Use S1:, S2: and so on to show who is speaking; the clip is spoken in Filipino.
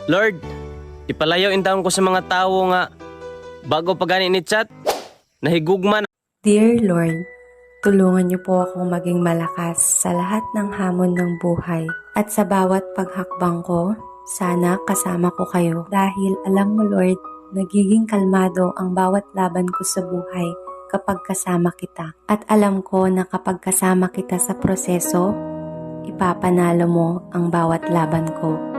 S1: Lord, ipalayaw intawon ko sa mga tawo nga bago pa gani ni chat, nahigugman.
S2: Dear Lord, tulungan niyo po akong maging malakas sa lahat ng hamon ng buhay at sa bawat paghakbang ko, sana kasama ko kayo dahil alam mo Lord, nagiging kalmado ang bawat laban ko sa buhay kapag kasama kita. At alam ko na kapag kasama kita sa proseso, ipapanalo mo ang bawat laban ko.